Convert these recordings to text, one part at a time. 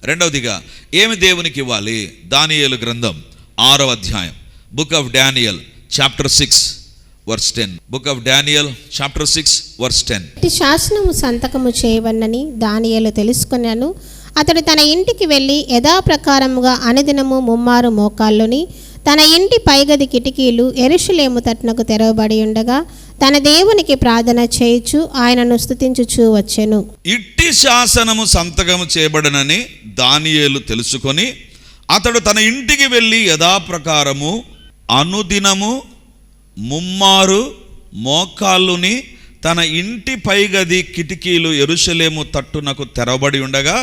రెండవదిగా ఏమి దేవునికి ఇవ్వాలి? దానియేలు గ్రంథం 6వ అధ్యాయం, book of Daniel chapter 6 verse 10. Book of Daniel chapter 6 verse 10. ఇట్టి శాసనము సంతకము చేయవన్నని దానియేలు తెలుసుకున్నాను. అతడు తన ఇంటికి వెళ్ళి యథాప్రకారముగా అనుదినము ముమ్మారు మోకాళ్ళుని తన ఇంటి పైగది కిటికీలు యెరూషలేము తట్టునకు తెరవబడి ఉండగా తన దేవునికి ప్రార్థన చేయుచు ఆయనను స్తుతించుచూ వచ్చెను. ఇట్టి శాసనము సంతకము చేయబడనని దానియేలు తెలుసుకొని అతడు తన ఇంటికి వెళ్ళి యథాప్రకారము అనుదినము ముమ్మారు మోకాళ్ళుని తన ఇంటి పైగది కిటికీలు యెరూషలేము తట్టునకు తెరవబడి ఉండగా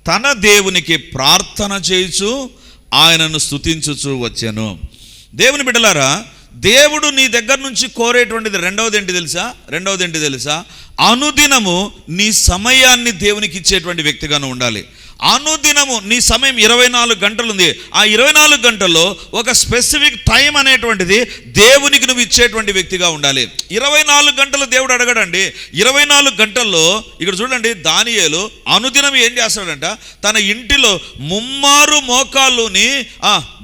తన దేవునికి ప్రార్థన చేయుచు ఆయనను స్తుతించుచూ వచ్చాను. దేవుని బిడ్డలారా, దేవుడు నీ దగ్గర నుంచి కోరేటువంటిది రెండవది ఏంటి తెలుసా? అనుదినము నీ సమయాన్ని దేవునికి ఇచ్చేటువంటి వ్యక్తిగాను ఉండాలి. అనుదినము నీ సమయం 24 గంటలు ఉంది. ఆ 24 గంటల్లో ఒక స్పెసిఫిక్ టైం అనేటువంటిది దేవునికి నువ్వు ఇచ్చేటువంటి వ్యక్తిగా ఉండాలి. 24 గంటలు దేవుడు అడగడండి. 24 గంటల్లో ఇక్కడ చూడండి, దానియేలు అనుదినం ఏం చేస్తాడంట? తన ఇంటిలో ముమ్మారు మోకాళ్ళుని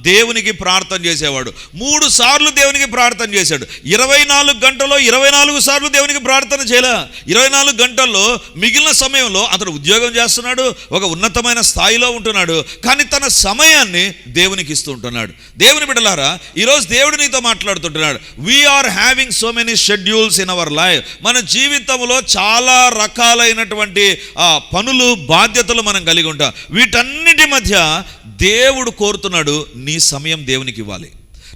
దేవునికి ప్రార్థన చేసేవాడు. 3 సార్లు దేవునికి ప్రార్థన చేశాడు. 24 గంటల్లో 24 సార్లు దేవునికి ప్రార్థన చేయలే. 24 గంటల్లో మిగిలిన సమయంలో అతడు ఉద్యోగం చేస్తున్నాడు, ఒక ఉన్నతమైన స్థాయిలో ఉంటున్నాడు, కానీ తన సమయాన్ని దేవునికి ఇస్తూ ఉంటున్నాడు. దేవుని బిడ్డలారా, ఈరోజు దేవుడు నీతో మాట్లాడుతుంటున్నాడు. We are having so many schedules in our life. మన జీవితంలో చాలా రకాలైనటువంటి పనులు, బాధ్యతలు మనం కలిగి ఉంటాం. వీటన్నిటి మధ్య దేవుడు కోరుతున్నాడు, నీ సమయం దేవునికి ఇవ్వాలి.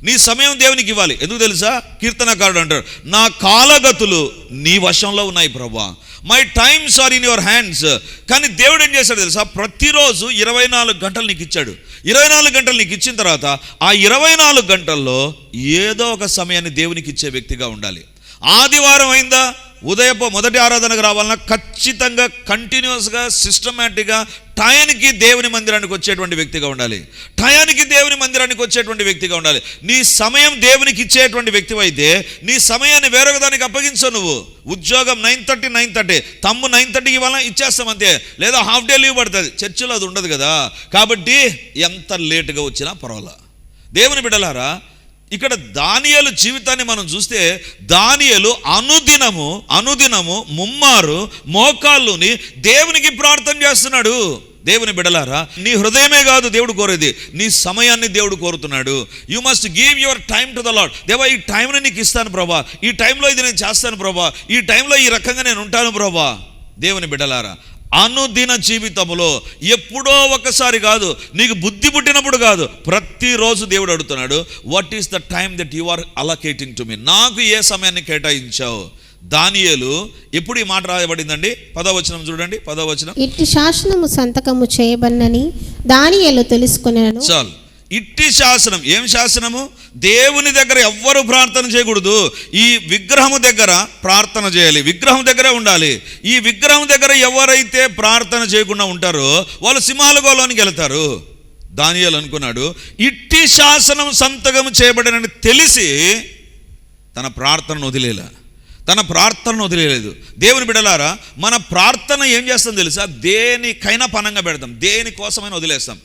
నీ సమయం దేవునికి ఇవ్వాలి. ఎందుకు తెలుసా? కీర్తనకారుడు అంటాడు, నా కాలగతులు నీ వశంలో ఉన్నాయి ప్రభువా, my times are in your hands. కానీ దేవుడు ఏం చేశాడు తెలుసా? ప్రతిరోజు 24 గంటలు నీకు ఇచ్చాడు. 24 గంటలు నీకు ఇచ్చిన తర్వాత ఆ 24 గంటల్లో ఏదో ఒక సమయాన్ని దేవునికి ఇచ్చే వ్యక్తిగా ఉండాలి. ఆదివారం అయిందా, ఉదయపు మొదటి ఆరాధనకు రావాలన్నా ఖచ్చితంగా కంటిన్యూస్గా సిస్టమేటిక్గా టయానికి దేవుని మందిరానికి వచ్చేటువంటి వ్యక్తిగా ఉండాలి. టయానికి దేవుని మందిరానికి వచ్చేటువంటి వ్యక్తిగా ఉండాలి. నీ సమయం దేవునికి ఇచ్చేటువంటి వ్యక్తి అయితే నీ సమయాన్ని వేరొక దానికి అప్పగించవు. నువ్వు ఉద్యోగం 9:30 తమ్ము 9:30 ఇవ్వాలా, ఇచ్చేస్తాం అంతే, లేదా హాఫ్ డే లీవ్ పడుతుంది. చర్చిలో అది ఉండదు కదా. కాబట్టి ఎంత లేటుగా వచ్చినా పర్వాలా. దేవుని బిడ్డలారా, ఇక్కడ దానియేలు జీవితాన్ని మనం చూస్తే దానియేలు అనుదినము ముమ్మారు మోకాళ్ళుని దేవునికి ప్రార్థన చేస్తున్నాడు. దేవుని బిడ్డలారా, నీ హృదయమే కాదు దేవుడు కోరేది, నీ సమయాన్ని దేవుడు కోరుతున్నాడు. You must give your time to the lord. దేవా, ఈ టైంని నీకు ఇస్తాను ప్రభా, ఈ టైంలో ఇది నేను చేస్తాను ప్రభా, ఈ టైంలో ఈ రకంగా నేను ఉంటాను ప్రభా. దేవుని బిడ్డలారా, అనుదిన జీవితంలో ఎప్పుడో ఒకసారి కాదు, నీకు బుద్ధి పుట్టినప్పుడు కాదు, ప్రతిరోజు దేవుడు అడుగుతున్నాడు, what is the time that you are allocating to me. నాకు ఏ సమయాన్ని కేటాయించావు? దానియేలు ఎప్పుడు ఈ మాట రాయబడిందండి? 10వ వచనం చూడండి, 10వ వచనం. ఇట్టి శాసనము సంతకము చేయబడినని దానియేలు తెలుసుకున్నాను. చాలు. ఇట్టి శాసనం. ఏం శాసనము? దేవుని దగ్గర ఎవ్వరు ప్రార్థన చేయకూడదు. ఈ విగ్రహము దగ్గర ప్రార్థన చేయాలి, విగ్రహం దగ్గర ఉండాలి. ఈ విగ్రహం దగ్గర ఎవరైతే ప్రార్థన చేయకుండా ఉంటారో వాళ్ళు సింహాల గోలోనికి వెళ్తారు. దానియేలు అనుకున్నాడు, ఇట్టి శాసనం సంతకం చేయబడినని తెలిసి తన ప్రార్థనను వదిలేదు. దేవుని బిడ్డలారా, మన ప్రార్థన ఏం చేస్తాం తెలుసా? దేనికైనా పనంగా పెడతాం, దేనికోసమైనా వదిలేస్తాం.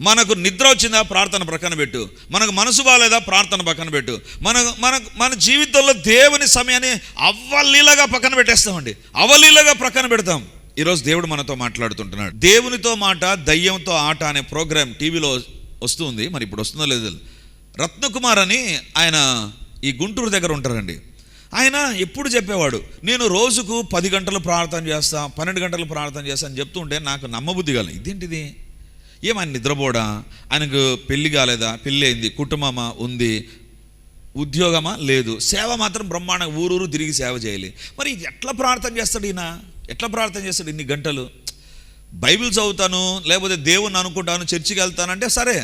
మనకు నిద్ర వచ్చిందా, ప్రార్థన ప్రక్కన పెట్టు. మనకు మనసు బాగాలేదా, ప్రార్థన పక్కన పెట్టు. మన జీవితంలో దేవుని సమయాన్ని అవలీలగా పక్కన పెట్టేస్తామండి, అవలీలగా ప్రక్కన పెడతాం. ఈరోజు దేవుడు మనతో మాట్లాడుతుంటున్నాడు. దేవునితో మాట దయ్యంతో ఆట అనే ప్రోగ్రాం టీవీలో వస్తుంది. మరి ఇప్పుడు వస్తుందో లేదో. రత్నకుమార్ అని ఆయన ఈ గుంటూరు దగ్గర ఉంటారండి. ఆయన ఎప్పుడు చెప్పేవాడు, నేను రోజుకు 10 గంటలు ప్రార్థన చేస్తా, 12 గంటలు ప్రార్థన చేస్తా అని చెప్తుంటే నాకు నమ్మబుద్ధి కాలేదు. ఇదేంటిది, ఏమైనా నిద్రపోడా, ఆయనకు పెళ్ళి కాలేదా, పెళ్ళి అయింది, కుటుంబమా ఉంది, ఉద్యోగమా లేదు, సేవ మాత్రం బ్రహ్మాండంగా ఊరూరు తిరిగి సేవ చేయాలి. మరి ఎట్లా ప్రార్థన చేస్తాడు ఈయన? ఎట్లా ప్రార్థన చేస్తాడు ఇన్ని గంటలు? బైబిల్ చదువుతాను, లేకపోతే దేవుణ్ణి అనుకుంటాను, చర్చికి వెళ్తానంటే సరే,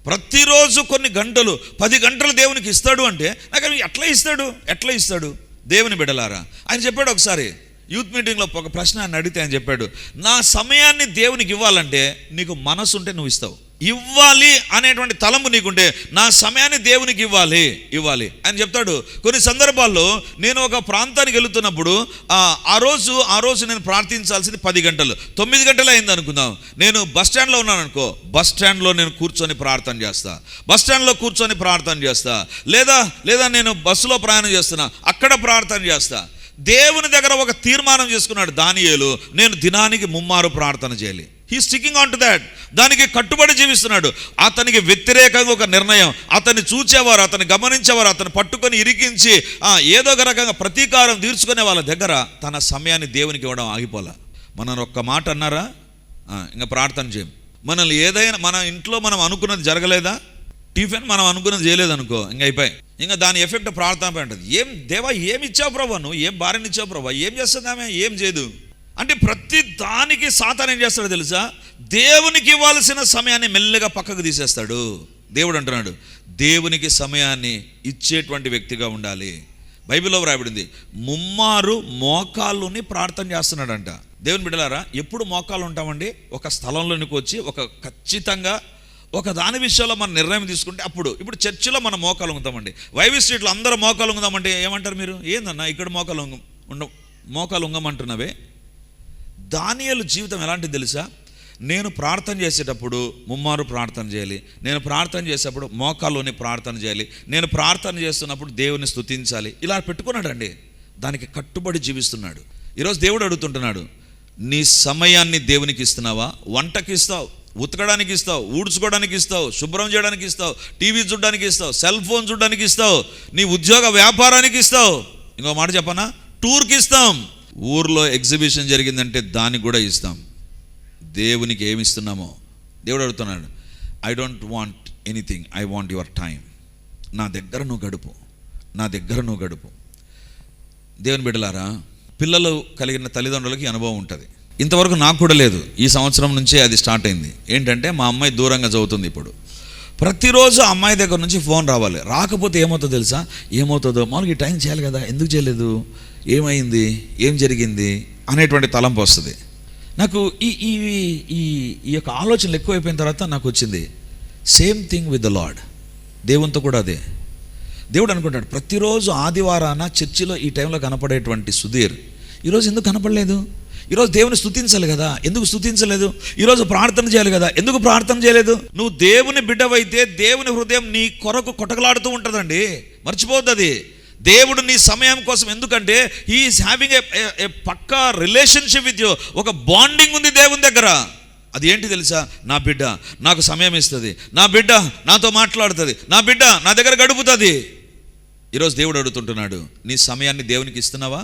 ప్రతిరోజు కొన్ని గంటలు 10 గంటలు దేవునికి ఇస్తాడు అంటే నాకు ఎట్లా ఇస్తాడు? దేవుని బిడ్డలారా, ఆయన చెప్పాడు ఒకసారి యూత్ మీటింగ్లో ఒక ప్రశ్న అడిగితే ఆయన చెప్పాడు, నా సమయాన్ని దేవునికి ఇవ్వాలంటే నీకు మనసు ఉంటే నువ్వు ఇస్తావు. ఇవ్వాలి అనేటువంటి తలంపు నీకుంటే నా సమయాన్ని దేవునికి ఇవ్వాలి అని చెప్తాడు. కొన్ని సందర్భాల్లో నేను ఒక ప్రాంతానికి వెళుతున్నప్పుడు ఆ రోజు నేను ప్రార్థించాల్సింది 10 గంటలు, 9 గంటలు అయింది అనుకుందాం. నేను బస్ స్టాండ్లో ఉన్నాను అనుకో, బస్ స్టాండ్లో నేను కూర్చొని ప్రార్థన చేస్తా, లేదా నేను బస్సులో ప్రయాణం చేస్తున్నా, అక్కడ ప్రార్థన చేస్తా. దేవుని దగ్గర ఒక తీర్మానం చేసుకున్నాడు దానియేలు, నేను దినానికి 3 మారు ప్రార్థన చేయాలి. He sticking on to that. దానికి కట్టుబడి జీవిస్తున్నాడు. అతనికి వ్యతిరేకంగా ఒక నిర్ణయం, అతన్ని చూచేవారు, అతన్ని గమనించేవారు, అతన్ని పట్టుకొని ఇరికించి ఏదో ఒక రకంగా ప్రతీకారం తీర్చుకునే వాళ్ళ దగ్గర తన సమయాన్ని దేవునికి ఇవ్వడం ఆగిపోలే. మనం ఒక్క మాట అన్నారా ఇంకా ప్రార్థన చేయం. మనల్ని ఏదైనా మన ఇంట్లో మనం అనుకున్నది జరగలేదా, టిఫిన్ మనం అనుకున్నది చేయలేదనుకో, ఇంకా అయిపోయి, ఇంకా దాని ఎఫెక్ట్ ప్రార్థన ఉంటుంది. ఏం దేవా ఏమి ఇచ్చావు ప్రభా, నువ్వు ఏం భార్యని ఇచ్చావు ప్రభా, ఏం చేస్తుంది ఆమె, ఏం చేయదు అంటే ప్రతి దానికి సాతాను ఏం చేస్తాడో తెలుసా, దేవునికి ఇవ్వాల్సిన సమయాన్ని మెల్లగా పక్కకు తీసేస్తాడు. దేవుడు అంటున్నాడు దేవునికి సమయాన్ని ఇచ్చేటువంటి వ్యక్తిగా ఉండాలి. బైబిల్లో వ్రాయబడింది 3 మారు మోకాళ్ళుని ప్రార్థన చేస్తున్నాడంట. దేవుని బిడ్డలారా, ఎప్పుడు మోకాళ్ళు ఉంటామండి? ఒక స్థలంలోనికి వచ్చి ఖచ్చితంగా ఒక దాని విషయంలో మనం నిర్ణయం తీసుకుంటే అప్పుడు. ఇప్పుడు చర్చిలో మనం మోకాలు ఉంగుతామండి. వైవి స్ట్రీట్లో అందరూ మోకాలు ఉంగుదామంటే ఏమంటారు మీరు? ఏందన్నా ఇక్కడ మోకాలు ఉంగమంటున్నావే. దానియేలు జీవితం ఎలాంటిది తెలుసా? నేను ప్రార్థన చేసేటప్పుడు 3 మారు ప్రార్థన చేయాలి, నేను ప్రార్థన చేసేటప్పుడు మోకాల్లోనే ప్రార్థన చేయాలి, నేను ప్రార్థన చేస్తున్నప్పుడు దేవుని స్తుతించాలి. ఇలా పెట్టుకున్నాడండి. దానికి కట్టుబడి జీవిస్తున్నాడు. ఈరోజు దేవుడు అడుగుతుంటున్నాడు, నీ సమయాన్ని దేవునికి ఇస్తున్నావా? వంటకి ఇస్తావు, ఉతకడానికి ఇస్తావు, ఊడ్చుకోవడానికి ఇస్తావు, శుభ్రం చేయడానికి ఇస్తావు, టీవీ చూడడానికి ఇస్తావు, సెల్ ఫోన్ చూడడానికి ఇస్తావు, నీ ఉద్యోగ వ్యాపారానికి ఇస్తావు. ఇంకో మాట చెప్పనా, టూర్కి ఇస్తాం, ఊర్లో ఎగ్జిబిషన్ జరిగిందంటే దానికి కూడా ఇస్తాం. దేవునికి ఏమి ఇస్తున్నామో దేవుడు అడుగుతున్నాడు. I don't want anything, I want your time. నా దగ్గర నువ్వు గడుపు. దేవుని బిడ్డలారా, పిల్లలు కలిగిన తల్లిదండ్రులకి అనుభవం ఉంటుంది. ఇంతవరకు నాకు కూడా లేదు, ఈ సంవత్సరం నుంచే అది స్టార్ట్ అయింది. ఏంటంటే మా అమ్మాయి దూరంగా చదువుతుంది. ఇప్పుడు ప్రతిరోజు అమ్మాయి దగ్గర నుంచి ఫోన్ రావాలి. రాకపోతే ఏమవుతుందో తెలుసా? మామూలుగా ఈ టైం చేయాలి కదా, ఎందుకు చేయలేదు, ఏమైంది, ఏం జరిగింది అనేటువంటి తలంపు వస్తుంది. నాకు ఈ యొక్క ఆలోచనలు ఎక్కువైపోయిన తర్వాత నాకు వచ్చింది, same thing with the lord. దేవునితో కూడా అదే. దేవుడు అనుకుంటాడు, ప్రతిరోజు ఆదివారాన చర్చిలో ఈ టైంలో కనపడేటువంటి సుధీర్ ఈరోజు ఎందుకు కనపడలేదు? ఈరోజు దేవుని స్తుతించాలి కదా, ఎందుకు స్తుతించలేదు? ఈరోజు ప్రార్థన చేయాలి కదా, ఎందుకు ప్రార్థన చేయలేదు? నువ్వు దేవుని బిడ్డవైతే దేవుని హృదయం నీ కొరకు కొట్టకలాడుతూ ఉంటుందండి, మర్చిపోద్దు అది. దేవుడు నీ సమయం కోసం, ఎందుకంటే హీఈస్ హ్యావింగ్ ఏ పక్కా రిలేషన్షిప్ విత్ యూ. ఒక బాండింగ్ ఉంది దేవుని దగ్గర. అది ఏంటి తెలుసా? నా బిడ్డ నాకు సమయం ఇస్తుంది, నా బిడ్డ నాతో మాట్లాడుతుంది, నా బిడ్డ నా దగ్గర గడుపుతుంది. ఈరోజు దేవుడు అడుగుతుంటున్నాడు, నీ సమయాన్ని దేవునికి ఇస్తున్నావా?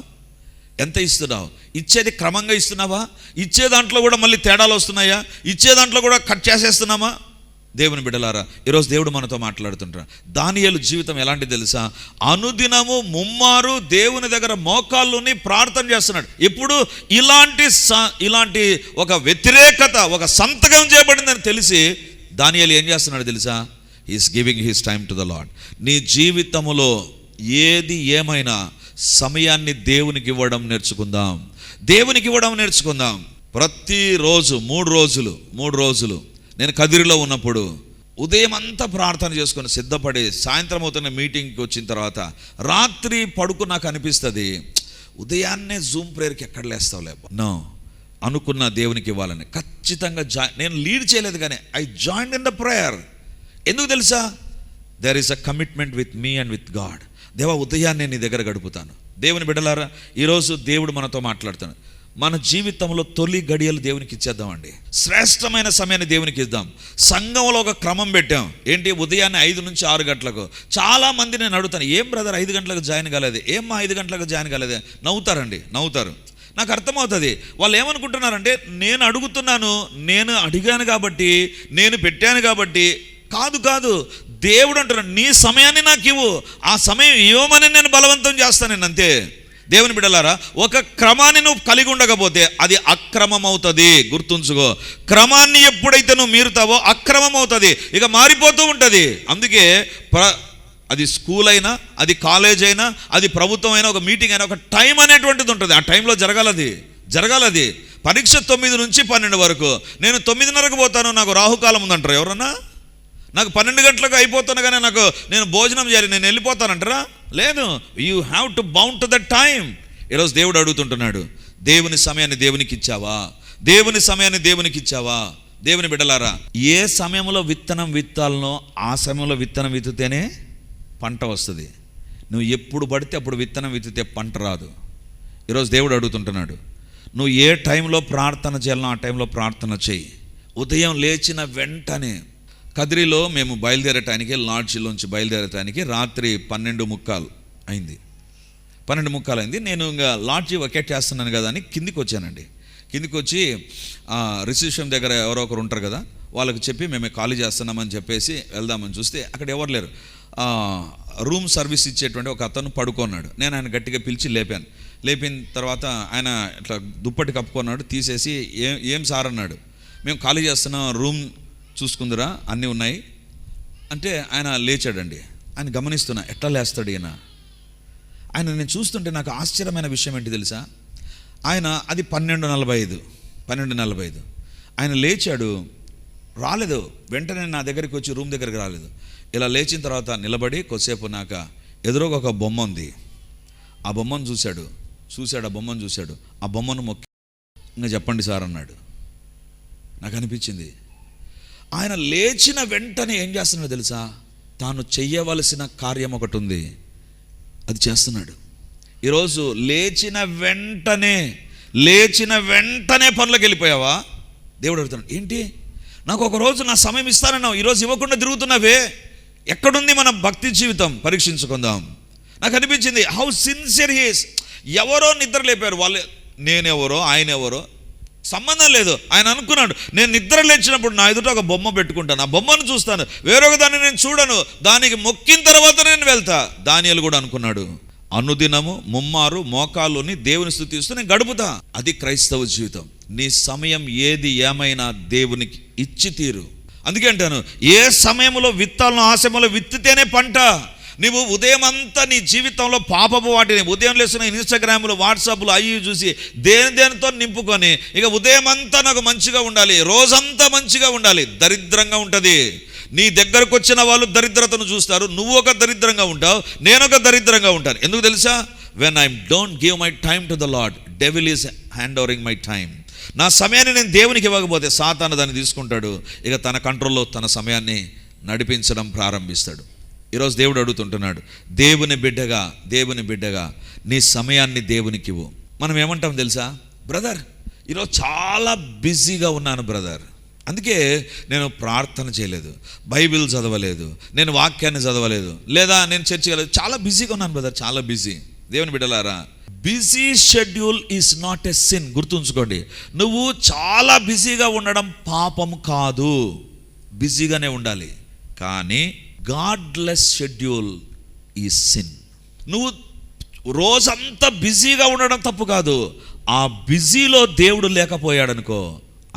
ఎంత ఇస్తున్నావు? ఇచ్చేది క్రమంగా ఇస్తున్నావా? ఇచ్చే దాంట్లో కూడా మళ్ళీ తేడాలు వస్తున్నాయా? ఇచ్చే దాంట్లో కూడా కట్ చేసేస్తున్నామా? దేవుని బిడ్డలారా, ఈరోజు దేవుడు మనతో మాట్లాడుతుంటాడు. దానియేలు జీవితం ఎలాంటిది తెలుసా? అనుదినము 3 మారు దేవుని దగ్గర మోకాళ్ళుని ప్రార్థన చేస్తున్నాడు. ఎప్పుడు ఇలాంటి ఒక వ్యతిరేకత, ఒక సంతకం చేయబడిందని తెలిసి దానియేలు ఏం చేస్తున్నాడు తెలుసా? He's giving his time to the Lord. నీ జీవితములో ఏది ఏమైనా సమయాన్ని దేవునికి ఇవ్వడం నేర్చుకుందాం. ప్రతిరోజు 3 రోజులు నేను కదిరిలో ఉన్నప్పుడు ఉదయం అంతా ప్రార్థన చేసుకొని సిద్ధపడి సాయంత్రం అవుతున్న మీటింగ్కి వచ్చిన తర్వాత రాత్రి పడుకు నాకు అనిపిస్తుంది, ఉదయాన్నే జూమ్ ప్రేయర్కి ఎక్కడ లేస్తావులే, అనుకున్న దేవునికి ఇవ్వాలని ఖచ్చితంగా నేను లీడ్ చేయలేదు, కానీ I join in the prayer. ఎందుకు తెలుసా? There is a commitment with me and with God. దేవా, ఉదయాన్నే నీ దగ్గర గడుపుతాను. దేవుని బిడ్డలారా, ఈరోజు దేవుడు మనతో మాట్లాడుతాడు. మన జీవితంలో తొలి గడియలు దేవునికి ఇచ్చేద్దామండి. శ్రేష్టమైన సమయాన్ని దేవునికి ఇద్దాం. సంఘంలో ఒక క్రమం పెట్టాం. ఏంటి? ఉదయాన్నే 5 నుంచి 6 గంటలకు. చాలామంది నేను అడుగుతాను, ఏం బ్రదర్ 5 గంటలకు జాయిన్ కాలేదు, ఏమ్మా 5 గంటలకు జాయిన్ కాలేదు? నవ్వుతారు. నాకు అర్థమవుతుంది. వాళ్ళు ఏమనుకుంటున్నారంటే, నేను అడుగుతున్నాను, నేను అడిగాను కాబట్టి, నేను పెట్టాను కాబట్టి. కాదు, దేవుడు అంటున్నాడు, నీ సమయాన్ని నాకు ఇవ్వు, ఆ సమయం ఇవ్వమని నేను బలవంతం చేస్తాను అంతే. దేవుని బిడ్డలారా, ఒక క్రమాన్ని నువ్వు కలిగి ఉండకపోతే అది అక్రమం అవుతుంది. గుర్తుంచుకో, క్రమాన్ని ఎప్పుడైతే నువ్వు మీరుతావో అక్రమం అవుతుంది, ఇక మారిపోతూ ఉంటుంది. అందుకే అది స్కూల్ అయినా, అది కాలేజ్ అయినా, అది ప్రభుత్వం అయినా, ఒక మీటింగ్ అయినా ఒక టైం అనేటువంటిది ఉంటుంది. ఆ టైంలో జరగాలది. జరగాలి అది. పరీక్ష 9 నుంచి 12 వరకు. నేను 9:30కు పోతాను, నాకు రాహుకాలం ఉందంటారు ఎవరన్నా? నాకు 12 గంటలకు అయిపోతాను కానీ నేను భోజనం చేయాలి, నేను వెళ్ళిపోతానంటారా? లేదు. You have to bound to that time. ఈరోజు దేవుడు అడుగుతుంటున్నాడు, దేవుని సమయాన్ని దేవునికి ఇచ్చావా? దేవుని సమయాన్ని దేవునికి ఇచ్చావా? దేవుని బిడ్డలారా, ఏ సమయంలో విత్తనం విత్తాలనో ఆ సమయంలో విత్తనం విత్తితేనే పంట వస్తుంది. నువ్వు ఎప్పుడు పడితే అప్పుడు విత్తనం విత్తితే పంట రాదు. ఈరోజు దేవుడు అడుగుతుంటున్నాడు, నువ్వు ఏ టైంలో ప్రార్థన చేయాలనో ఆ టైంలో ప్రార్థన చేయి. ఉదయం లేచిన వెంటనే కదిరిలో మేము బయలుదేరటానికి, లాడ్జిలోంచి బయలుదేరటానికి రాత్రి 12:15 అయింది. 12:15 అయింది. నేను ఇంకా లాడ్జి వెకేట్ చేస్తున్నాను కదా అని కిందికి వచ్చానండి. కిందికి వచ్చి రిసెప్షన్ దగ్గర ఎవరో ఒకరు ఉంటారు కదా, వాళ్ళకి చెప్పి మేము ఖాళీ చేస్తున్నామని చెప్పేసి వెళ్దామని చూస్తే అక్కడ ఎవరు లేరు. రూమ్ సర్వీస్ ఇచ్చేటువంటి ఒక అతను పడుకున్నాడు. నేను ఆయన గట్టిగా పిలిచి లేపాను. లేపిన తర్వాత ఆయన ఇట్లా దుప్పటి కప్పుకున్నాడు. తీసేసి ఏం సార్ అన్నాడు. మేము ఖాళీ చేస్తున్నాం, రూమ్ చూసుకుందిరా, అన్నీ ఉన్నాయి అంటే ఆయన లేచాడండి. ఆయన గమనిస్తున్నా, ఎట్లా లేస్తాడు ఈయన. నేను చూస్తుంటే నాకు ఆశ్చర్యమైన విషయం ఏంటి తెలుసా? ఆయన అది 12:45 ఆయన లేచాడు. రాలేదు వెంటనే నా దగ్గరికి వచ్చి రూమ్ దగ్గరికి రాలేదు. ఇలా లేచిన తర్వాత నిలబడి కొద్దిసేపు నాక ఎదురుగా ఒక బొమ్మ ఉంది. ఆ బొమ్మను చూశాడు. ఆ బొమ్మను చూశాడు. ఆ బొమ్మను మొక్కి ఇంకా చెప్పండి సార్ అన్నాడు. నాకు అనిపించింది, ఆయన లేచిన వెంటనే ఏం చేస్తున్నాడో తెలుసా? తాను చెయ్యవలసిన కార్యం ఒకటి ఉంది, అది చేస్తున్నాడు. ఈరోజు లేచిన వెంటనే పనులకు వెళ్ళిపోయావా? దేవుడు అడుగుతున్నాడు, ఏంటి నాకు ఒక రోజు నా సమయం ఇస్తానన్నావు, ఈరోజు ఇవ్వకుండా తిరుగుతున్నావే, ఎక్కడుంది మన భక్తి జీవితం? పరీక్షించుకుందాం. నాకు అనిపించింది, హౌ సిన్సియర్ హీస్. ఎవరో నిద్ర లేపారు, వాళ్ళు నేనెవరో ఆయన ఎవరో సంబంధం లేదు. ఆయన అనుకున్నాడు, నేను నిద్ర లేచినప్పుడు నా ఎదుట ఒక బొమ్మ పెట్టుకుంటాను, ఆ బొమ్మను చూస్తాను, వేరొక దాన్ని నేను చూడను, దానికి మొక్కిన తర్వాత నేను వెళ్తా. దానియేలు కూడా అనుకున్నాడు, అనుదినము ముమ్మారు మోకాళ్ళుని దేవుని స్తుతిస్తూ నేను గడుపుతా. అది క్రైస్తవ జీవితం. నీ సమయం ఏది ఏమైనా దేవునికి ఇచ్చి తీరు. అందుకే అంటాను, ఏ సమయంలో విత్తాలను ఆ సమయంలో విత్తితేనే పంట. నువ్వు ఉదయం అంతా నీ జీవితంలో పాపపు వాటిని ఉదయం లేచిన ఇన్స్టాగ్రామ్లు, వాట్సాప్లు అవి చూసి దేనితో నింపుకొని ఇక ఉదయం అంతా నాకు మంచిగా ఉండాలి, రోజంతా మంచిగా ఉండాలి, దరిద్రంగా ఉంటుంది. నీ దగ్గరకు వచ్చిన వాళ్ళు దరిద్రతను చూస్తారు, నువ్వు ఒక దరిద్రంగా ఉంటావు, నేను ఒక దరిద్రంగా ఉంటాను. ఎందుకు తెలుసా? When I don't give my time to the lord, devil is hand overing my time. నా సమయాన్ని నేను దేవునికి ఇవ్వకపోతే సాతాను దాన్ని తీసుకుంటాడు, ఇక తన కంట్రోల్లో తన సమయాన్ని నడిపించడం ప్రారంభిస్తాడు. ఈరోజు దేవుడు అడుగుతుంటున్నాడు, దేవుని బిడ్డగా నీ సమయాన్ని దేవునికి ఇవ్వు. మనం ఏమంటాం తెలుసా? బ్రదర్ ఈరోజు చాలా బిజీగా ఉన్నాను బ్రదర్, అందుకే నేను ప్రార్థన చేయలేదు, బైబిల్ చదవలేదు, నేను వాక్యాన్ని చదవలేదు, లేదా నేను చర్చికి వెళ్ళలేదు, చాలా బిజీగా ఉన్నాను బ్రదర్, చాలా బిజీ. దేవుని బిడ్డలారా, busy schedule is not a sin. గుర్తుంచుకోండి, నువ్వు చాలా బిజీగా ఉండడం పాపం కాదు, బిజీగానే ఉండాలి. కానీ గాడ్లెస్ షెడ్యూల్ ఈజ్ సిన్. నువ్వు రోజంతా బిజీగా ఉండడం తప్పు కాదు, ఆ బిజీలో దేవుడు లేకపోయాడనుకో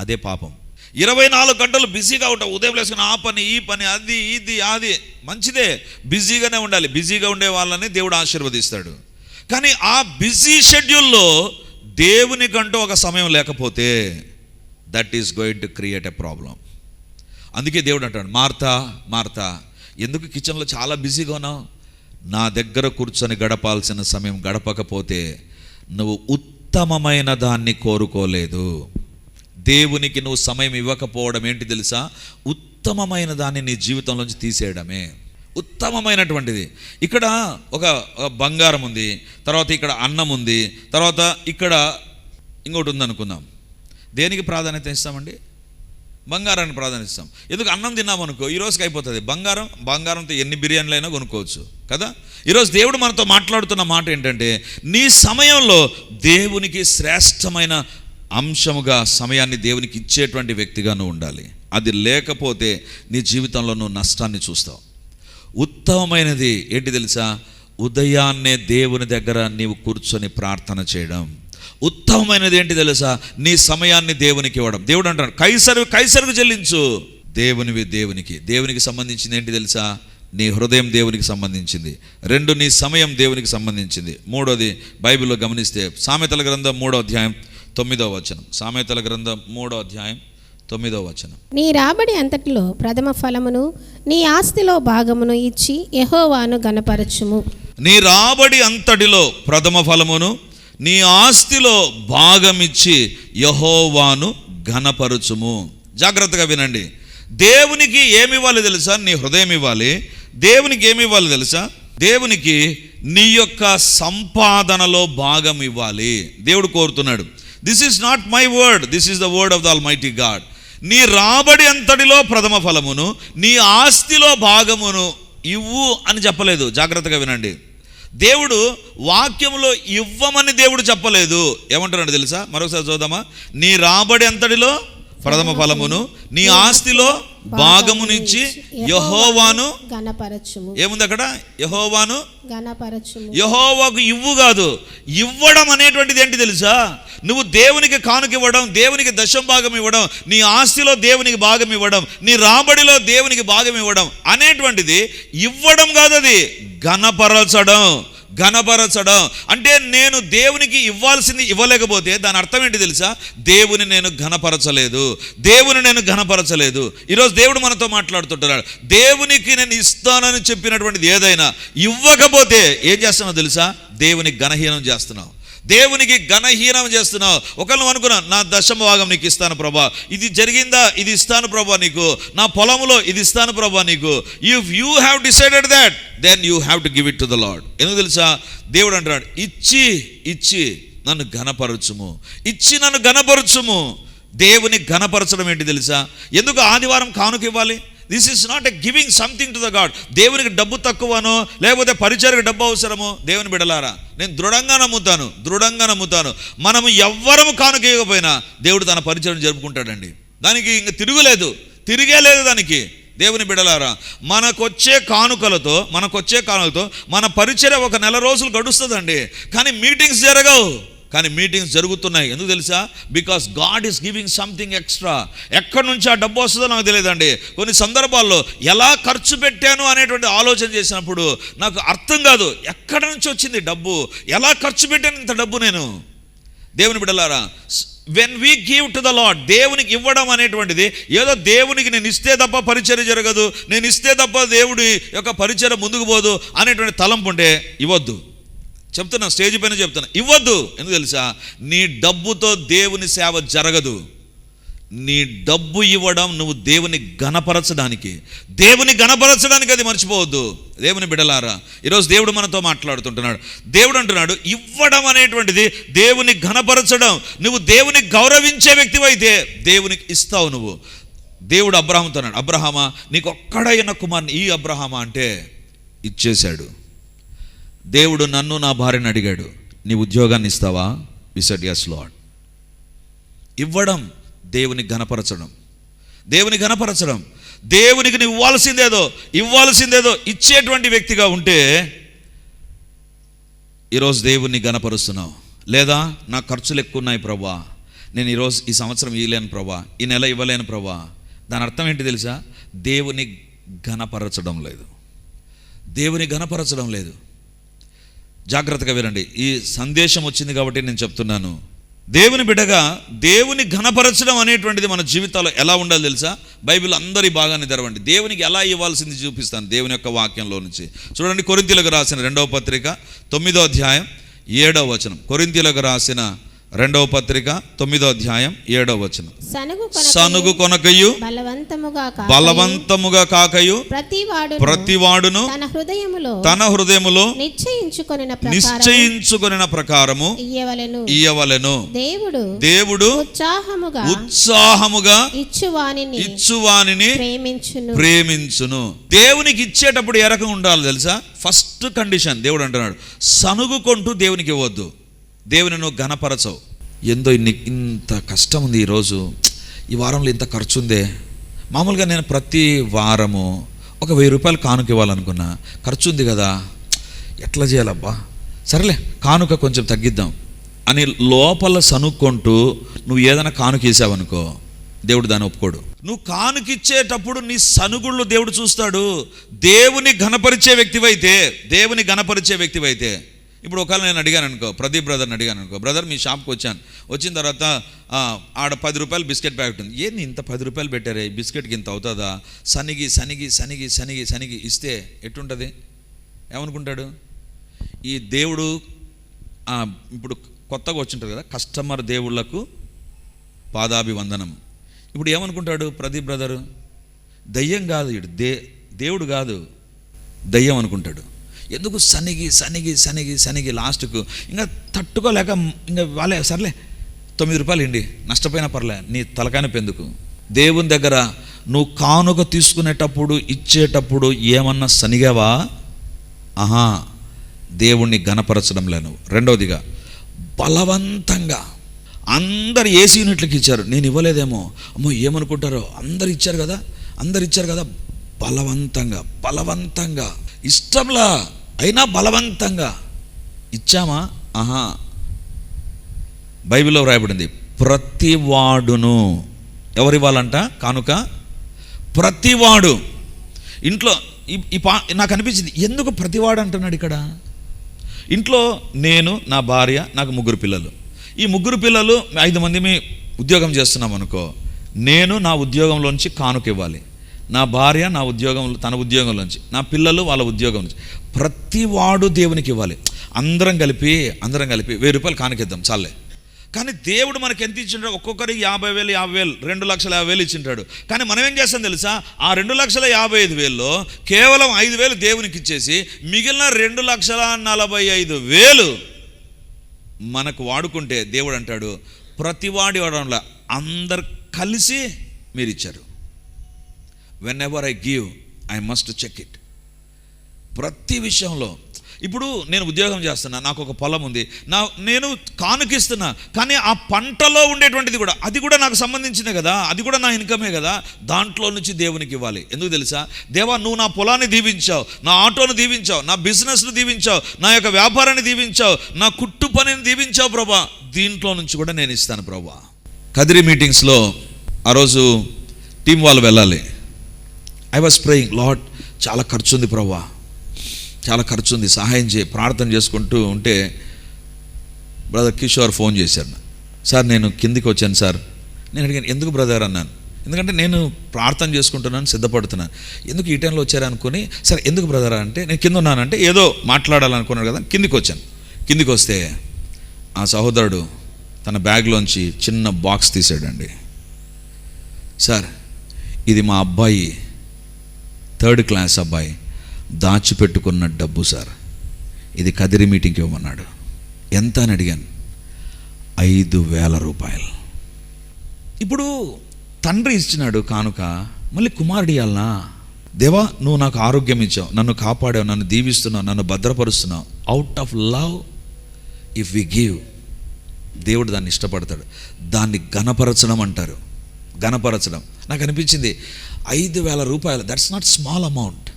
అదే పాపం. 24 గంటలు బిజీగా ఉంటావు, ఉదయం లేసుకుని ఆ పని ఈ పని అది అది మంచిదే, బిజీగానే ఉండాలి. బిజీగా ఉండే వాళ్ళని దేవుడు ఆశీర్వదిస్తాడు. కానీ ఆ బిజీ షెడ్యూల్లో దేవునికంటూ ఒక సమయం లేకపోతే that is going to create a problem. అందుకే దేవుడు అంటాడు, మార్తా ఎందుకు కిచెన్లో చాలా బిజీగా ఉన్నావు? నా దగ్గర కూర్చొని గడపాల్సిన సమయం గడపకపోతే నువ్వు ఉత్తమమైన దాన్ని కోరుకోలేదు. దేవునికి నువ్వు సమయం ఇవ్వకపోవడం ఏంటి తెలుసా? ఉత్తమమైన దాన్ని నీ జీవితంలోంచి తీసేయడమే. ఉత్తమమైనటువంటిది. ఇక్కడ ఒక బంగారం ఉంది, తర్వాత ఇక్కడ అన్నం ఉంది, తర్వాత ఇక్కడ ఇంకోటి ఉందనుకుందాం. దేనికి ప్రాధాన్యత ఇస్తామండి? బంగారాన్ని ప్రాధాన్యత ఇస్తాం. ఎందుకు? అన్నం తిన్నామనుకో ఈ రోజుకి అయిపోతుంది. బంగారంతో ఎన్ని బిర్యానీలు అయినా కొనుక్కోవచ్చు కదా. ఈరోజు దేవుడు మనతో మాట్లాడుతున్న మాట ఏంటంటే, నీ సమయంలో దేవునికి శ్రేష్టమైన అంశముగా సమయాన్ని దేవునికి ఇచ్చేటువంటి వ్యక్తిగా నువ్వు ఉండాలి. అది లేకపోతే నీ జీవితంలో నువ్వు నష్టాన్ని చూస్తావు. ఉత్తమమైనది ఏంటి తెలుసా? ఉదయాన్నే దేవుని దగ్గర నీవు కూర్చొని ప్రార్థన చేయడం. ఉత్తమమైనది ఏంటి తెలుసా? నీ సమయాన్ని దేవునికి ఇవ్వడం. దేవుడు అంటాడు, కైసరుకు చెల్లించు, దేవునికి సంబంధించింది ఏంటి తెలుసా? నీ హృదయం దేవునికి సంబంధించింది. 2 నీ సమయం దేవునికి సంబంధించింది. 3వది బైబిల్లో గమనిస్తే సామెతల గ్రంథం 3వ అధ్యాయం 9వ వచనం. సామెతల గ్రంథం 3వ అధ్యాయం 9వ వచనం. నీ రాబడి అంతటిలో ప్రథమ ఫలమును నీ ఆస్తిలో భాగమును ఇచ్చి యెహోవాను గణపరచుము. నీ రాబడి అంతటిలో ప్రథమ ఫలమును నీ ఆస్తిలో భాగమిచ్చి యెహోవాను ఘనపరచుము. జాగ్రత్తగా వినండి. దేవునికి ఏమి ఇవ్వాలి తెలుసా? నీ హృదయం ఇవ్వాలి. దేవునికి ఏమి ఇవ్వాలి తెలుసా? దేవునికి నీ యొక్క సంపాదనలో భాగం ఇవ్వాలి. దేవుడు కోరుతున్నాడు. This is not my word, this is the word of the almighty God. నీ రాబడి అంతటిలో ప్రథమ ఫలమును నీ ఆస్తిలో భాగమును ఇవ్వు అని చెప్పలేదు. జాగ్రత్తగా వినండి. దేవుడు వాక్యములో ఇవ్వమని దేవుడు చెప్పలేదు. ఏమంటున్నాడు తెలుసా? మరొకసారి చూద్దామా. నీ రాబడి అంతటిలో ప్రథమ ఫలమును నీ ఆస్తిలో భాగమునిచ్చి యెహోవాను గణపరచుము. ఏముంది అక్కడ? యెహోవాను గణపరచుము. యెహోవాకు ఇవ్వు కాదు, ఇవ్వడం అనేటువంటిది ఏంటి తెలుసా? నువ్వు దేవునికి కానుక ఇవ్వడం, దేవునికి దశం భాగం ఇవ్వడం, నీ ఆస్తిలో దేవునికి భాగం ఇవ్వడం, నీ రాబడిలో దేవునికి భాగం ఇవ్వడం అనేటువంటిది ఇవ్వడం కాదు, అది ఘనపరచడం. ఘనపరచడం అంటే నేను దేవునికి ఇవ్వాల్సింది ఇవ్వలేకపోతే దాని అర్థం ఏంటి తెలుసా? దేవుని నేను ఘనపరచలేదు, దేవుని నేను ఘనపరచలేదు. ఈరోజు దేవుడు మనతో మాట్లాడుతుంటున్నాడు. దేవునికి నేను ఇస్తానని చెప్పినటువంటిది ఏదైనా ఇవ్వకపోతే ఏం చేస్తున్నావు తెలుసా? దేవునికి ఘనహీనం చేస్తున్నావు, దేవునికి ఘనహీనం చేస్తున్నావు. ఒకళ్ళు అనుకున్నా, నా దశమ భాగం నీకు ఇస్తాను ప్రభా, ఇది జరిగిందా, ఇది ఇస్తాను ప్రభా నీకు, నా పొలంలో ఇది ఇస్తాను ప్రభా నీకు. If you have decided that then you have to give it to the Lord. ఎందుకు తెలుసా? దేవుడు అంటున్నాడు, ఇచ్చి ఇచ్చి నన్ను ఘనపరచుము, ఇచ్చి నన్ను ఘనపరచుము. దేవుని ఘనపరచడం ఏంటి తెలుసా? ఎందుకు ఆదివారం కానుక ఇవ్వాలి? This is not a giving something to the God. దేవునికి డబ్బు తక్కువనో లేకపోతే పరిచర్యకు డబ్బు అవసరమో దేవుని బిడ్డలారా, నేను దృఢంగా నమ్ముతాను మనము ఎవ్వరము కానుక ఇవ్వకపోయినా దేవుడు తన పరిచర్యను జరుపుకుంటాడండి. దానికి ఇంక తిరిగే లేదు దానికి. దేవుని బిడ్డలారా, మనకొచ్చే కానుకలతో మన పరిచర్య ఒక నెల రోజులు గడుస్తుందండి. కానీ మీటింగ్స్ జరగవు. కానీ మీటింగ్స్ జరుగుతున్నాయి. ఎందుకు తెలుసా? Because God is giving something extra. ఎక్కడి నుంచి ఆ డబ్బు వస్తుందో నాకు తెలియదండి. కొన్ని సందర్భాల్లో ఎలా ఖర్చు పెట్టాను అనేటువంటి ఆలోచన చేసినప్పుడు నాకు అర్థం కాదు, ఎక్కడి నుంచి వచ్చింది డబ్బు, ఎలా ఖర్చు పెట్టాను ఇంత డబ్బు నేను. దేవుని బిడ్డలారా, when we give to the lord, దేవునికి ఇవ్వడం అనేటువంటిది ఏదో దేవునికి నేను ఇస్తే తప్ప పరిచర్య జరగదు, నేను ఇస్తే తప్ప దేవుడి యొక్క పరిచర్య ముందుకు పోదు అనేటువంటి తలంపు ఉంటే ఇవ్వద్దు. చెప్తున్నా, స్టేజ్ పైన చెప్తున్నా, ఇవ్వద్దు. ఎందుకు తెలుసా? నీ డబ్బుతో దేవుని సేవ జరగదు. నీ డబ్బు ఇవ్వడం నువ్వు దేవుని ఘనపరచడానికి అది మర్చిపోవద్దు. దేవుని బిడ్డలారా, ఈరోజు దేవుడు మనతో మాట్లాడుతుంటున్నాడు. దేవుడు అంటున్నాడు, ఇవ్వడం అనేటువంటిది దేవుని ఘనపరచడం. నువ్వు దేవుని గౌరవించే వ్యక్తివైతే దేవునికి ఇస్తావు నువ్వు. దేవుడు అబ్రహాముతో అన్నాడు, అబ్రహామా నీకు ఒక్కడైన కుమారుని ఈ అబ్రహామా అంటే ఇచ్చేశాడు. దేవుడు నన్ను నా భార్యను అడిగాడు, నీ ఉద్యోగాన్ని ఇస్తావా? We said yes Lord. ఇవ్వడం దేవుని ఘనపరచడం. దేవునికి నువ్వు ఇవ్వాల్సిందేదో ఇచ్చేటువంటి వ్యక్తిగా ఉంటే ఈరోజు దేవుణ్ణి ఘనపరుస్తున్నావు. లేదా నా ఖర్చులు ఎక్కువ ఉన్నాయి ప్రభా, నేను ఈరోజు ఈ సంవత్సరం ఇవ్వలేను ప్రభా, ఈ నెల ఇవ్వలేను ప్రభా. దాని అర్థం ఏంటి తెలుసా? దేవుని ఘనపరచడం లేదు. జాగ్రత్తగా వినండి. ఈ సందేశం వచ్చింది కాబట్టి నేను చెప్తున్నాను. దేవుని బిడ్డగా దేవుని ఘనపరచడం అనేటువంటిది మన జీవితాల్లో ఎలా ఉండాలి తెలుసా? బైబిల్ అందరి భాగాన్ని తెరవండి. దేవునికి ఎలా ఇవ్వాల్సింది చూపిస్తాను దేవుని యొక్క వాక్యంలో నుంచి. చూడండి, కొరింథీయులకు రాసిన 2వ పత్రిక 9వ అధ్యాయం 7వ వచనం. కొరింథీయులకు రాసిన 2వ పత్రిక 9వ అధ్యాయం 7వ వచనం. సనుగు కొనకయు బలవంతముగా కాకయు ప్రతివాడును తన హృదయములో నిశ్చయించుకొనిన ప్రకారము ఇయ్యవలెను. దేవుడు ఉత్సాహముగా ఇచ్చువానిని ప్రేమించును. దేవునికి ఇచ్చేటప్పుడు ఏ రకంగా ఉండాలి తెలుసా? ఫస్ట్ కండిషన్ దేవుడు అంటున్నాడు, సనుగు కొంటూ దేవునికి ఇవ్వద్దు. దేవుని నువ్వు ఘనపరచవు. ఎంతో ఇంత కష్టం ఉంది, ఈరోజు ఈ వారంలో ఇంత ఖర్చు ఉందే. మామూలుగా నేను ప్రతి వారము ఒక 1000 రూపాయలు కానుక ఇవ్వాలనుకున్నా, ఖర్చు ఉంది కదా, ఎట్లా చేయాలబ్బా, సరేలే కానుక కొంచెం తగ్గిద్దాం అని లోపల సనుక్కుంటూ నువ్వు ఏదైనా కానుక వేసావనుకో, దేవుడు దాన్ని ఒప్పుకోడు. నువ్వు కానుకిచ్చేటప్పుడు నీ సనుగుళ్ళు దేవుడు చూస్తాడు. దేవుని ఘనపరిచే వ్యక్తివైతే ఇప్పుడు ఒకవేళ నేను అడిగాను అనుకో, ప్రదీప్ బ్రదర్ని అడిగాను అనుకో, బ్రదర్ మీ షాప్కి వచ్చాను, వచ్చిన తర్వాత ఆడ 10 రూపాయలు బిస్కెట్ ప్యాకెట్ ఉంది, ఏంది ఇంత 10 రూపాయలు పెట్టారే, బిస్కెట్కి ఇంత అవుతుందా, సనిగి సనిగి సనిగి సనిగి సనిగి ఇస్తే ఎట్టుంటుంది, ఏమనుకుంటాడు? ఈ దేవుడు ఇప్పుడు కొత్తగా వచ్చింటారు కదా, కస్టమర్ దేవుళ్లకు పాదాభివందనం. ఇప్పుడు ఏమనుకుంటాడు ప్రదీప్ బ్రదరు? దయ్యం కాదు, ఇడు దేవుడు కాదు, దయ్యం అనుకుంటాడు. ఎందుకు? సనిగి సనిగి సనిగి సనిగి లాస్ట్కు ఇంకా తట్టుకోలేక ఇంకా వాళ్ళే సర్లే 9 రూపాయలు ఇండి, నష్టపోయినా పర్లే, నీ తలకాయ పెందుకు. దేవుని దగ్గర నువ్వు కానుక తీసుకునేటప్పుడు ఇచ్చేటప్పుడు ఏమన్నా సనిగావా? ఆహా, దేవుణ్ణి గణపరచడం లేను. రెండవదిగా బలవంతంగా అందరు ఏసీ యూనిట్లకి ఇచ్చారు, నేను ఇవ్వలేదేమో, అమ్మో ఏమనుకుంటారో, అందరు ఇచ్చారు కదా, బలవంతంగా ఇష్టంలా అయినా బలవంతంగా ఇచ్చామా? ఆహా, బైబిల్లో వ్రాయబడింది, ప్రతివాడును ఎవరివ్వాలంట కానుక? ప్రతివాడు. ఇంట్లో నాకు అనిపించింది, ఎందుకు ప్రతివాడు అంటున్నాడు ఇక్కడ? ఇంట్లో నేను, నా భార్య, నాకు 3 పిల్లలు. ఈ 3 పిల్లలు 5 మంది ఉద్యోగం చేస్తున్నాం అనుకో, నేను నా ఉద్యోగంలోంచి కానుక ఇవ్వాలి, నా భార్య నా తన ఉద్యోగంలోంచి, నా పిల్లలు వాళ్ళ ఉద్యోగం నుంచి, ప్రతివాడు దేవునికి ఇవ్వాలి. అందరం కలిపి 1000 రూపాయలు కానుకిద్దాం చాలే. కానీ దేవుడు మనకి ఎంత ఇచ్చింటాడు? ఒక్కొక్కరికి 50,000 2,50,000 ఇచ్చింటాడు. కానీ మనం ఏం చేస్తాం తెలుసా? ఆ 2,55,000లో కేవలం 5,000 దేవునికి ఇచ్చేసి మిగిలిన 2,45,000 మనకు వాడుకుంటే దేవుడు అంటాడు, ప్రతివాడి వాడంలో అందరు కలిసి మీరు ఇచ్చారు. whenever I give, I must check it. ప్రతి విషయంలో. ఇప్పుడు నేను ఉద్యోగం చేస్తున్నా, నాకు ఒక పొలం ఉంది, నేను కానుకిస్తున్నా, కానీ ఆ పంటలో ఉండేటువంటిది కూడా, అది కూడా నాకు సంబంధించిందే కదా, అది కూడా నా ఇన్కమే కదా, దాంట్లో నుంచి దేవునికి ఇవ్వాలి. ఎందుకు తెలుసా? దేవా, నువ్వు నా పొలాన్ని దీవించావు, నా ఆటోను దీవించావు, నా బిజినెస్ను దీవించావు, నా యొక్క వ్యాపారాన్ని దీవించావు, నా కుట్టు పనిని దీవించావు ప్రభా, దీంట్లో నుంచి కూడా నేను ఇస్తాను ప్రభా. కదిరి మీటింగ్స్లో ఆ రోజు టీం వాళ్ళు వెళ్ళాలి. ఐ వాజ్ ప్రేయింగ్, లార్డ్ చాలా ఖర్చు ఉంది ప్రభా, చాలా ఖర్చు ఉంది, సహాయం చేయి, ప్రార్థన చేసుకుంటూ ఉంటే బ్రదర్ కిషోర్ ఫోన్ చేశారు. సార్ నేను కిందికి వచ్చాను సార్. నేను అడిగాను, ఎందుకు బ్రదర్ అన్నాను. ఎందుకంటే నేను ప్రార్థన చేసుకుంటున్నాను, సిద్ధపడుతున్నాను. ఎందుకు ఈ టైంలో వచ్చారు అనుకుని, సరే ఎందుకు బ్రదర్ అంటే, నేను కింద ఉన్నానంటే ఏదో మాట్లాడాలనుకున్నాను కదా, కిందికి వచ్చాను. కిందికి వస్తే ఆ సహోదరుడు తన బ్యాగ్లోంచి చిన్న బాక్స్ తీసాడండి. సార్ ఇది మా అబ్బాయి 3rd క్లాస్ అబ్బాయి దాచిపెట్టుకున్న డబ్బు సార్, ఇది కదిరి మీటింగ్కి ఇవ్వమన్నాడు. ఎంత అని అడిగాను. 5,000 రూపాయలు. ఇప్పుడు తండ్రి ఇచ్చినాడు కానుక, మళ్ళీ కుమారుడు ఇవ్వాలనా? దేవా, నువ్వు నాకు ఆరోగ్యం ఇచ్చావు, నన్ను కాపాడావు, నన్ను దీవిస్తున్నావు, నన్ను భద్రపరుస్తున్నావు. Out of love if we give, దేవుడు దాన్ని ఇష్టపడతాడు. దాన్ని ఘనపరచడం అంటారు, ఘనపరచడం. నాకు అనిపించింది 5,000 రూపాయలు, that's not small amount,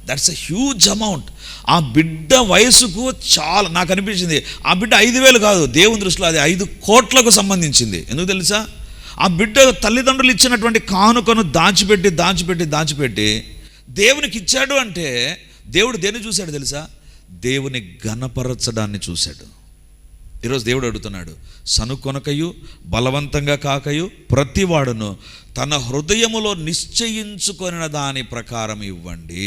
that's a huge amount. ఆ బిడ్డ వయసుకు చాలా, నాకు అనిపించింది ఆ బిడ్డ 5,000 కాదు, దేవుని దృష్టిలో అది 5 కోట్లకు సంబంధించింది. ఎందుకు తెలుసా? ఆ బిడ్డ తల్లిదండ్రులు ఇచ్చినటువంటి కానుకను దాచిపెట్టి దేవునికి ఇచ్చాడు అంటే, దేవుడు దేన్ని చూశాడు తెలుసా? దేవుని ఘనపరచడాన్ని చూశాడు. ఈరోజు దేవుడు అడుగుతున్నాడు, సనుకొనకయు బలవంతంగా కాకయు ప్రతివాడును తన హృదయములో నిశ్చయించుకొనిన దాని ప్రకారం ఇవ్వండి.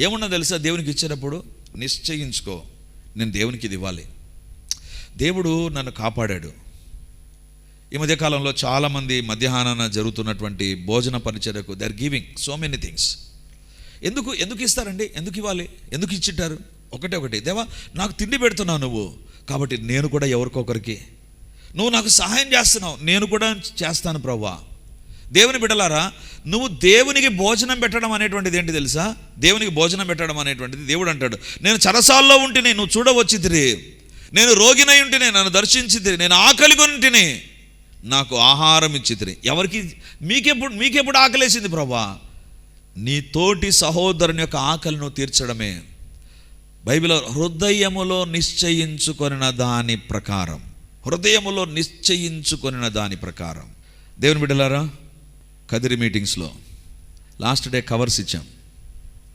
ఏమన్నా తెలుసా? దేవునికి ఇచ్చేటప్పుడు నిశ్చయించుకో, నేను దేవునికి ఇది ఇవ్వాలి. దేవుడు నన్ను కాపాడాడు. ఈ మధ్యకాలంలో చాలామంది మధ్యాహ్నాన జరుగుతున్నటువంటి భోజన పరిచర్యకు they are giving so many things. ఎందుకు ఇస్తారండి? ఎందుకు ఇవ్వాలి? ఎందుకు ఇచ్చిట్టారు? ఒకటి, దేవా నాకు తిండి పెడుతున్నావు నువ్వు, కాబట్టి నేను కూడా ఎవరికొకరికి, నువ్వు నాకు సహాయం చేస్తున్నావు, నేను కూడా చేస్తాను ప్రభువా. దేవుని బిడ్డలారా, నువ్వు దేవునికి భోజనం పెట్టడం అనేటువంటిది ఏంటి తెలుసా? దేవునికి భోజనం పెట్టడం అనేటువంటిది, దేవుడు అంటాడు, నేను చెరసాల్లో ఉంటేనే నువ్వు చూడవచ్చితిరి, నేను రోగినై ఉంటేనే నన్ను దర్శించితిరి, నేను ఆకలి కొనింటిని నాకు ఆహారం ఇచ్చితిరి. ఎవరికి? మీకెప్పుడు ఆకలేసింది ప్రభువా? నీ తోటి సహోదరుని యొక్క ఆకలిను తీర్చడమే. బైబిల్లో హృదయములో నిశ్చయించుకొనిన దాని ప్రకారం, హృదయములో నిశ్చయించుకొనిన దాని ప్రకారం. దేవుని బిడ్డలారా, కదిరి మీటింగ్స్లో లాస్ట్ డే కవర్స్ ఇచ్చాం.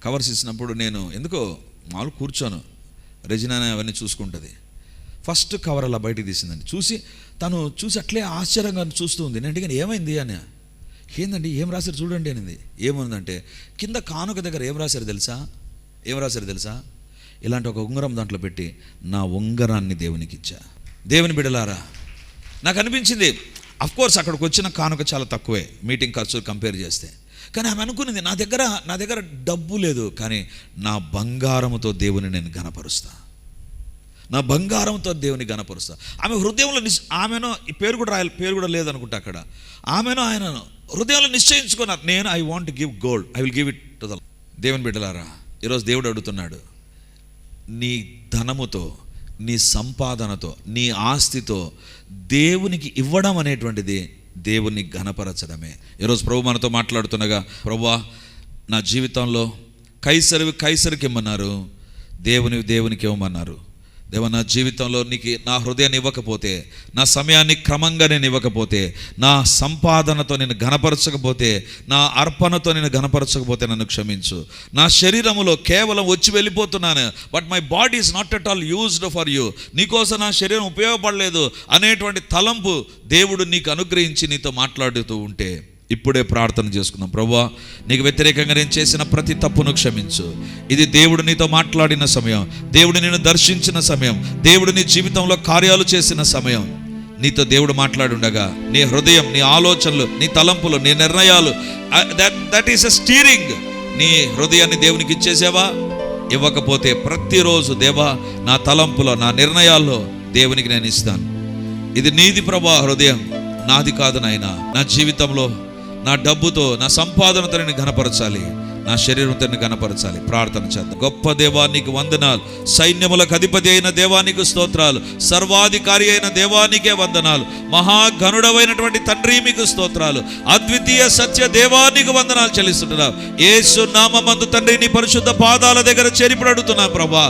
కవర్స్ ఇచ్చినప్పుడు నేను ఎందుకో మామూలు కూర్చోను, రెజినా అవన్నీ చూసుకుంటుంది. ఫస్ట్ కవర్ అలా బయటికి తీసిందండి. తను చూసి అట్లే ఆశ్చర్యంగా చూస్తూ ఉంది. నేను అడిగాను, ఏమైంది అని. ఏందండి ఏం రాశారు చూడండి అనింది. ఏముందంటే కింద కానుక దగ్గర ఏం రాశారు తెలుసా? ఇలాంటి ఒక ఉంగరం దాంట్లో పెట్టి, నా ఉంగరాన్ని దేవునికి ఇచ్చా. దేవుని బిడ్డలారా, నాకు అనిపించింది, అఫ్కోర్స్ అక్కడికి వచ్చిన కానుక చాలా తక్కువే మీటింగ్ ఖర్చులు కంపేర్ చేస్తే. కానీ ఆమె అనుకున్నది, నా దగ్గర డబ్బు లేదు, కానీ నా బంగారంతో దేవుని నేను ఘనపరుస్తా, నా బంగారంతో దేవుని ఘనపరుస్తా. ఆమె హృదయంలో ఆమెను ఈ పేరు కూడా లేదనుకుంటా అక్కడ. ఆమెను ఆయనను హృదయంలో నిశ్చయించుకున్నారు, నేను I want give gold, I will give it to the. దేవుని బిడ్డలారా, ఈరోజు దేవుడు అడుగుతున్నాడు, నీ ధనముతో, నీ సంపాదనతో, నీ ఆస్తితో దేవునికి ఇవ్వడం అనేటువంటిది దేవుని ఘనపరచడమే. ఈరోజు ప్రభు మనతో మాట్లాడుతుండగా, ప్రభువా నా జీవితంలో కైసరికి ఇమ్మన్నారు, దేవునికి ఇవ్వమన్నారు. దేవా నా జీవితంలో నీకు నా హృదయాన్ని ఇవ్వకపోతే, నా సమయాన్ని క్రమంగా నేను ఇవ్వకపోతే, నా సంపాదనతో నేను ఘనపరచకపోతే, నా అర్పణతో నేను ఘనపరచకపోతే నన్ను క్షమించు. నా శరీరములో కేవలం వచ్చి వెళ్ళిపోతున్నాను, but my body is not at all used for you. నీకోసం నా శరీరం ఉపయోగపడలేదు అనేటువంటి తలంపు దేవుడు నీకు అనుగ్రహించి నీతో మాట్లాడుతూ ఉంటే, ఇప్పుడే ప్రార్థన చేసుకుందాం. ప్రభువా నీకు వ్యతిరేకంగా నేను చేసిన ప్రతి తప్పును క్షమించు. ఇది దేవుడు నీతో మాట్లాడిన సమయం, దేవుడు నిన్ను దర్శించిన సమయం, దేవుడు నీ జీవితంలో కార్యాలు చేసిన సమయం. నీతో దేవుడు మాట్లాడుండగా నీ హృదయం, నీ ఆలోచనలు, నీ తలంపులు, నీ నిర్ణయాలు, దట్ ఈస్ ఎ స్టీరింగ్. నీ హృదయాన్ని దేవునికి ఇచ్చేసావా? ఇవ్వకపోతే ప్రతిరోజు, దేవా నా తలంపులో, నా నిర్ణయాల్లో దేవునికి నేను ఇస్తాను. ఇది నీది ప్రభువా, హృదయం నాది కాదు నాయనా. నా జీవితంలో నా డబ్బుతో, నా సంపాదనతో నేను ఘనపరచాలి, నా శరీరంతో నేను ఘనపరచాలి. ప్రార్థన చేద్దాం. గొప్ప దేవానికి వందనాలు, సైన్యములకు అధిపతి అయిన దేవానికి స్తోత్రాలు, సర్వాధికారి అయిన దేవానికే వందనాలు, మహాగణుడమైనటువంటి తండ్రి మీకు స్తోత్రాలు, అద్వితీయ సత్య దేవానికి వందనాలు చెల్లిస్తున్నాం. యేసు నామమందు తండ్రి నీ పరిశుద్ధ పాదాల దగ్గర చేరిపడి అడుగుతున్నాం ప్రభా.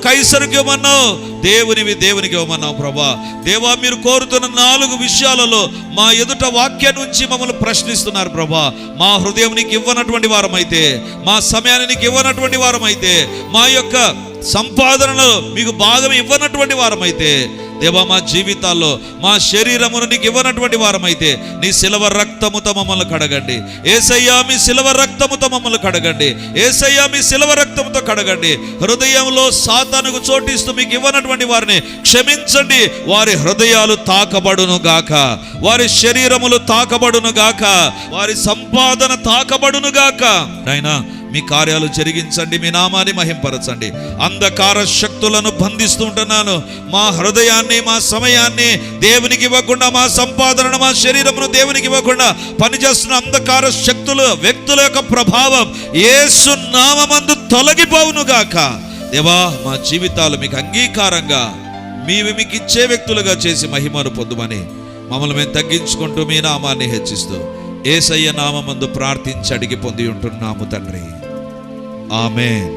కైసరుకి ఇవ్వమన్నావు, దేవునికి ఇవ్వమన్నావు ప్రభా. దేవా మీరు కోరుతున్న 4 విషయాలలో మా ఎదుట వాక్యం నుంచి మమ్మల్ని ప్రశ్నిస్తున్నారు ప్రభా. మా హృదయం నీకు ఇవ్వనటువంటి వారమైతే, మా సమయాన్ని నీకు ఇవ్వనటువంటి వారమైతే, మా యొక్క సంపాదనలో మీకు భాగం ఇవ్వనటువంటి వారమైతే, దేవా మా జీవితాల్లో మా శరీరమును నీకు ఇవ్వనటువంటి వారమైతే, నీ శిలవ రక్తముతో మమ్మల్ని కడగండి యేసయ్యా. మీ శిలవ రక్తముతో మమ్మల్ని కడగండి యేసయ్యా, మీ శిలవ రక్తముతో కడగండి. హృదయంలో సాతానుకు చోటిస్తూ మీకు ఇవ్వనటువంటి వారిని క్షమించండి. వారి హృదయాలు తాకబడును గాక, వారి శరీరములు తాకబడును గాక, వారి సంపాదన తాకబడును గాక. నాయనా మీ కార్యాలు జరిగించండి, మీ నామాన్ని మహింపరచండి. అంధకార శక్తులను బంధిస్తూ ఉంటున్నాను. మా హృదయాన్ని, మా సమయాన్ని దేవునికి ఇవ్వకుండా, మా సంపాదనను, మా శరీరమును దేవునికి ఇవ్వకుండా పనిచేస్తున్న అంధకార శక్తులు, వ్యక్తుల యొక్క ప్రభావం యేసు నామమందు తొలగిపోవును గాక. దేవా మా జీవితాలు మీకు అంగీకారంగా, మీకు ఇచ్చే వ్యక్తులుగా చేసి మహిమను పొందుమని మమ్మల్ని మేము తగ్గించుకుంటూ మీ నామాన్ని హెచ్చిస్తూ యేసయ్య నామమందు ప్రార్థించి అడిగి పొంది ఉంటున్నాము తండ్రి. ఆమేన్.